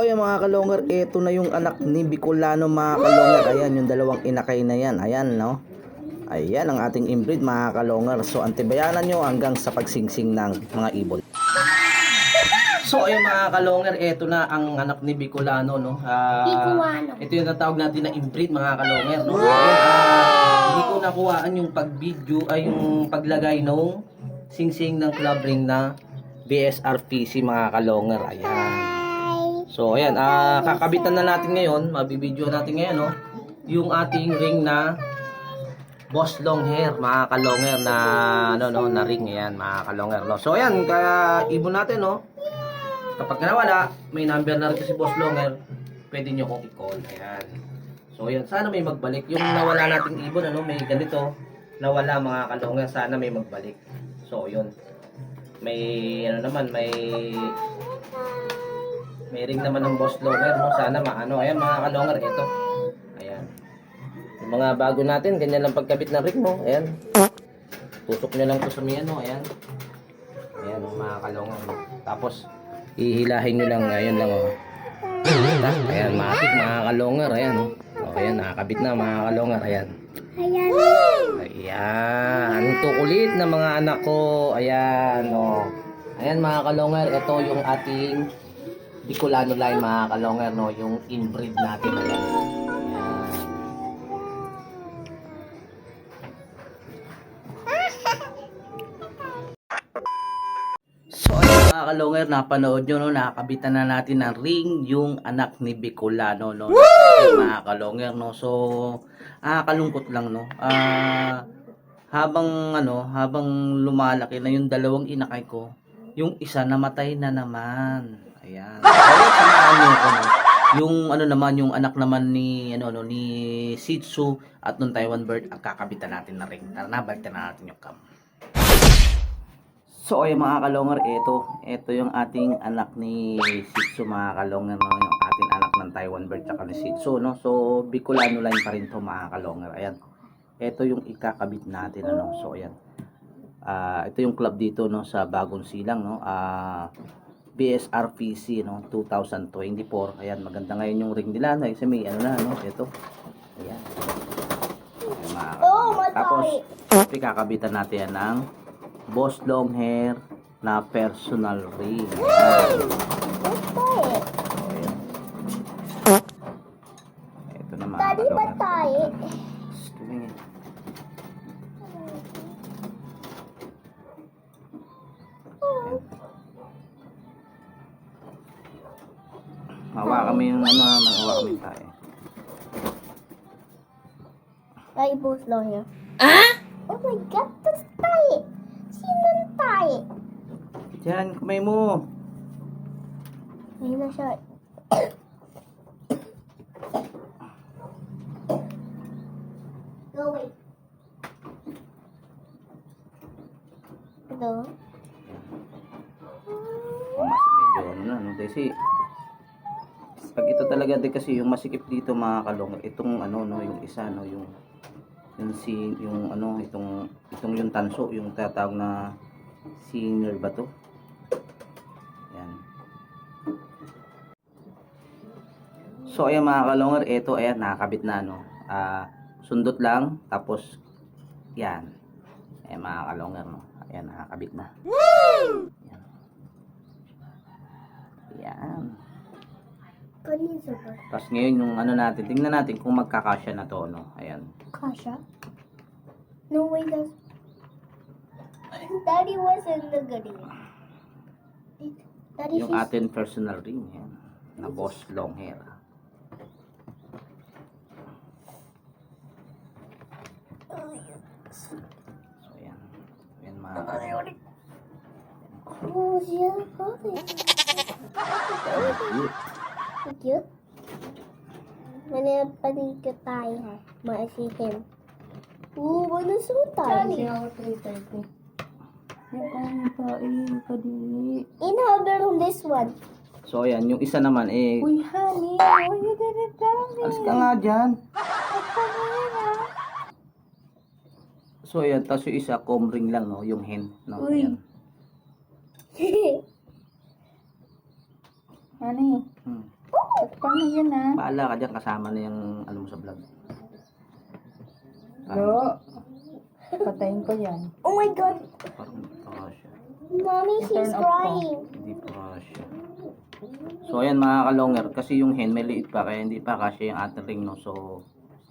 ayan mga kalonger, ito na yung anak ni Bicolano mga kalonger. Ayan, yung dalawang inakay na yan. Ayan, no? Ayan ang ating inbreed mga kalonger. So, antibayanan nyo hanggang sa pagsingsing ng mga ibon. So, ayan mga kalonger, ito na ang anak ni Bicolano, no? Bicolano. Ito yung natawag natin na inbreed mga kalonger, no? Hindi ko nakuhaan yung pag-video, ay yung paglagay nung singsing ng club ring na BSRPC mga kalonger. Ayan. So, ayan, kakabitan na natin ngayon, mabibideo natin ngayon, no? Yung ating ring na Boss Long Hair, mga kalonger na na ring, ayan, mga kalonger, no. So, ayan, kaya ibon natin, no. Kapag nawala, may number na rin si Boss Long Hair, pwede nyo kong i-call. Ayan. So, ayan, sana may magbalik. Yung nawala nating ibon, ano, may ganito, nawala mga kalonger, sana may magbalik. So, yun. May, naman, may ring naman ng Boss Long Hair, no. Sana maano, ayan, mga kalonger, ito. Ayan. Yung mga bago natin, ganyan lang pagkabit ng ring, no. Ayan. Tusok nyo lang to sa miyan, no. Ayan. Ayan, mga kalongan. Tapos, ihilahin nyo lang. Ayan lang, oh. Ayan, matik, mga kalongan. Ayan, oh. Okay, ayan, nakakabit na, mga kalongan. Ayan. Ayan. Ayan. Ito ulit na mga anak ko. Ayan, oh. Ayan, mga kalongan. Ito yung ating Bicolano line, mga kalongan, no. Yung inbreed natin. Ayan. So ayun mga kalonger, napanood nyo, no, nakakabitan na natin ng ring yung anak ni Bicolano, no. Ayun, mga kalonger, no. So kalungkot lang, no. Habang lumalaki na yung dalawang inakay ko, yung isa namatay na naman. Ayan. Kaya samahan nyo ko, no. Yung naman, yung anak naman ni ni Shih Tzu at nung Taiwan bird, ang kakabitan natin na ring. Tara na, balikan na natin yung cam. So ay mga kalonger, ito yung ating anak ni Shih Tzu, mga kalonger, no? Yung ating anak ng Taiwan bird tsaka ni Shih Tzu, no? So Bicolano line pa rin to mga kalonger. Ayan. Ito yung ikakabit natin, ano. So ayan. Ito yung club dito, no, sa Bagong Silang, no. BSRPC, no, 2024. Ayan, maganda ngayon yung ring nila, no? Kasi may no, ito. Ayan. Ayan, mga kalonger. Tapos ikakabitan natin yan ng Boss Long Hair na personal ring. Ito na mga Daddy, ba't tayo? Mawa kami yung mawa kami tayo. Ay, Boss Long Hair. Ah? Oh my God, that's tayo. Sino tayo? Diyan, kumay mo. Ayun na siya. Go away. Ito. Medyo kasi pag ito talaga din kasi yung masikip dito mga kalong, itong yung isa, no, yung itong yung tanso, yung tatawag na singer ba to? Yan. So ayan mga kalonger, ito ayan nakakabit na, no. Sundot lang tapos yan. Ayan mga kalonger, no. Ayan nakakabit na. Yan. Yan. Tapos ngayon yung natin, tingnan natin kung magkakasya na to, no. Ayan. Kasha? No way, Daddy wasn't the goodie. Daddy, Yung atin personal ring, yan, na Boss Long Hair. So yan. Yan mga Oh, yeah, cute. Manood pa din ka tayo, ha? Maasitin. Manasuot tayo. In-order on this one. So ayan, yung isa naman Uy, honey, why you didn't tell me? alis ka nga dyan. So ayan, tapos yung isa, comb ring lang, no, yung hen, no. Uy. Ayan. Honey. Hmm. Oh, Paano yun ah? Baala ka dyan, kasama na yung ano mo sa vlog. Lo. Patayin ko yan. Oh my God. Parang hindi pa kasya. Mommy, she's Turn off ko. crying. Hindi pa kasya. So ayan mga kalonger, kasi yung hen may liit pa kaya hindi pa kasya yung ating ring, no. So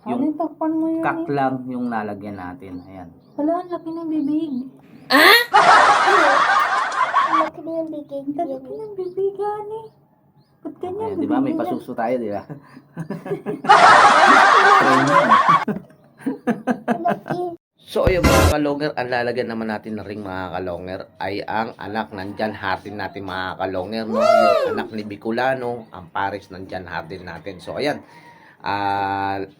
Ano yung takpan mo yun kak eh? lang yung lalagyan natin. Ayan. Wala, ang laki ng bibig. Laki na yung bigay Ang laki ng bibig gani. Ba't ganyan? Ayan, di ba? May pasuso tayo, di ba? Laki. So ayun mga kalonger, ang lalagyan naman natin na ring mga kalonger ay ang anak ng John Hardin natin mga kalonger, no? Yung anak ni Bicolano, ang pares ng John Hardin natin. So ayan,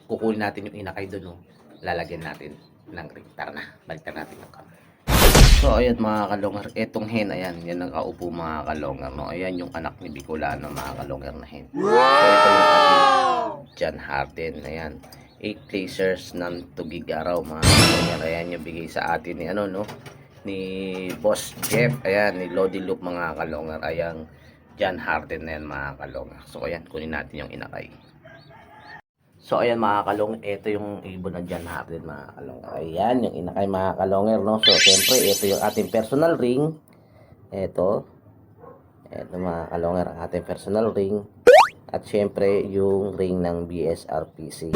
kukunin natin yung inakay doon, no? Lalagyan natin ng ring. Tara na, balikan natin ang camera. So ayan mga kalonger, etong hen, ayan, yan ang kaupo mga kalonger, no? Ayan yung anak ni Bicolano mga kalonger na hen. So ito yung ating John Hardin, ayan. 8 placers ng tugig araw mga kalonger. Ayan yung bigay sa atin ni ano, no, ni Boss Jeff. Ayan, ni Lodi Loop mga kalonger. Ayan, John Hardin na yan mga kalonger. So ayan, kunin natin yung inakay. So ayan mga kalonger, ito yung ibon ng John Hardin mga kalonger. Ayan yung inakay mga kalonger, no. So siyempre ito yung ating personal ring. Ito mga kalonger, ang ating personal ring. At siyempre yung ring ng BSRPC.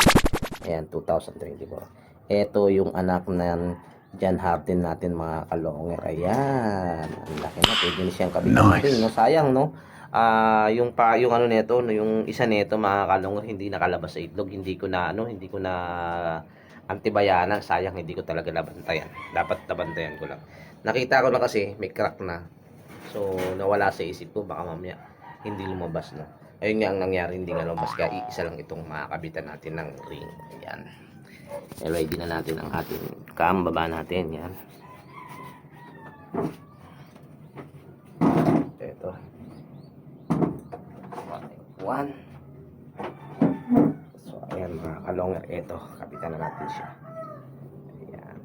Ayan, 2024. Ito yung anak ng John Hardin natin mga kalonger. Ayan. Ang laki na. Pwede na siyang kabitin. No? Sayang, no? Yung ano nito, no? Yung isa nito mga kalonger, hindi nakalabas sa itlog. Hindi ko na antibayanan. Sayang, hindi ko talaga nabantayan. Dapat nabantayan ko lang. Nakita ko na kasi, may crack na. So, nawala sa isip ko. Baka mamaya, hindi lumabas, no? Ayun nga ang nangyari, hindi nga lumabas, kaya isa lang itong makakabitan natin ng ring. Ayan. Ready na natin ang ating cam. Baba natin. Yan. Ito. One. So, ayan mga kalonger. Ito. Kapitan na natin siya. Ayan.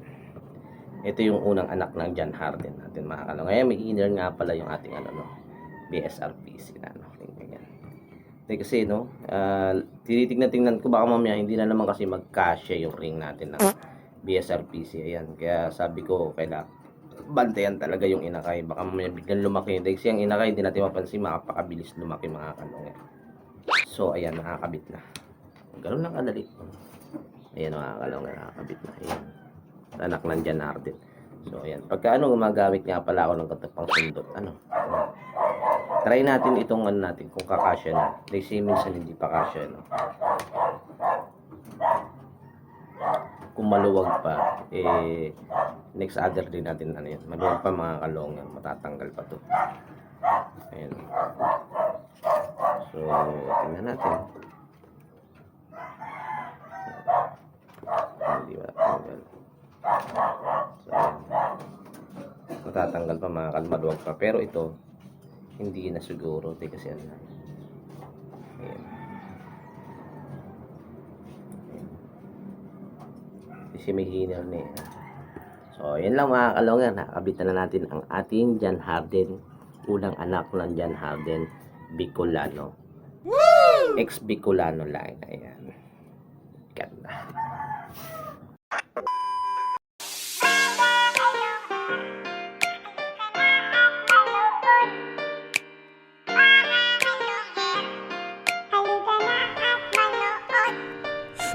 Ito yung unang anak ng John Hardin natin mga kalonger. Ayan, may inner nga pala yung ating ano, no, BSRPC na. No? Kasi no, tinitignan ko baka mamaya hindi na naman kasi magkasya yung ring natin ng BSRPC. Ayan, kaya sabi ko kailangan bantayan talaga yung inakay. Baka mamaya biglang lumaki. Dahil kasi ang inakay hindi natin mapansin, makapakabilis lumaki mga kalonger. So ayan, nakakabit na. Ganun lang kadali. Ayan mga kalonger, nakakabit na. Ayan, anak ng John Hardin. So ayan, pagka gumagamit nga pala ako ng katapang sundot, try natin itong natin kung kakasya na. Kasi minsan hindi pa kasya, no. Kung maluwag pa, next other din natin yan. Maluwag pa mga kalonger, matatanggal pa to. Ayan. So, tingnan natin. Hindi ba tanggal? So, ayan. Matatanggal pa mga kalonger, maluwag pa. Pero ito, hindi na siguro kasi ano. Ayan. Kasi may hinal na eh. So yun lang mga kalonger, nakabitan na natin ang ating John Hardin, unang anak ng John Hardin, Bicolano. Ex Bicolano lang. Ayan, ganda.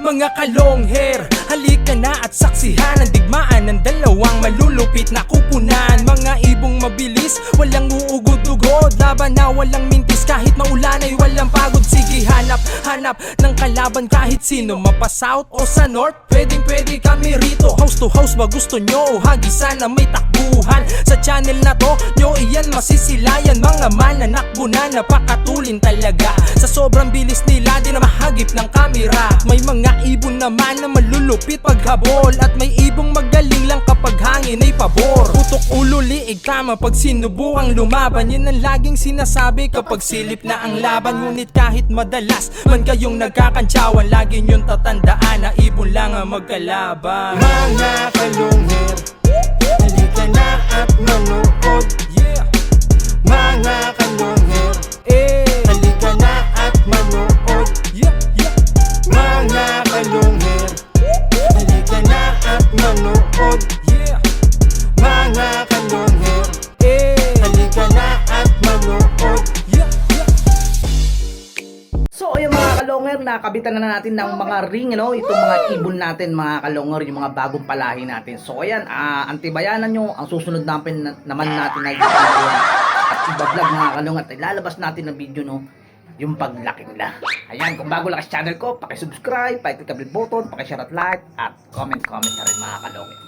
Mga kalongher, halika na at saksihan ang digmaan ng dalawang malulupit na kupunan. Mga ibong mabilis, walang uugod-ugod, laban na walang mintis kahit maulan ay walang pagod. Sige hanap ng kalaban kahit sino, mapa south o sa north, pwedeng pwede kami rito. House to house ba gusto nyo? Hagisan na may takbuhan sa channel na to, nyo iyan masisilayan. Mga mananakbo na napakatulin talaga, sa sobrang bilis nila di na mahagip ng kamera. May mga ibon naman na malulupit paghabol, at may ibong magaling lang kapag hangin ay pabor. Putok ulo, liig, tama pag sinubukang lumaban. Yan ang laging sinasabi kapag silip na ang laban. Ngunit kahit madalas man kayong nagkakantsawan, lagi nyong tatandaan na ibon lang ang magkalaban. Mga kalungher, halika na at manood. Yeah. Mga kalungher, halika na at manood. kalongher, halika na at manood. Yeah, mga kalongher, halika na at manood. Yeah, yeah. So ayun mga kalongher, nakabitan na natin ng mga ring, itong mga ibon natin mga kalongher, yung mga bagong palahi natin. So ayan, antibayanan nyo ang susunod naman natin na video at iba-vlog mga kalongher, at ilalabas natin ng video yung paglaki nila. Ayan, kung bago lang sa channel ko, paki-subscribe, paki-click ang bell button, paki-share at like, at comment na rin mga kalongher.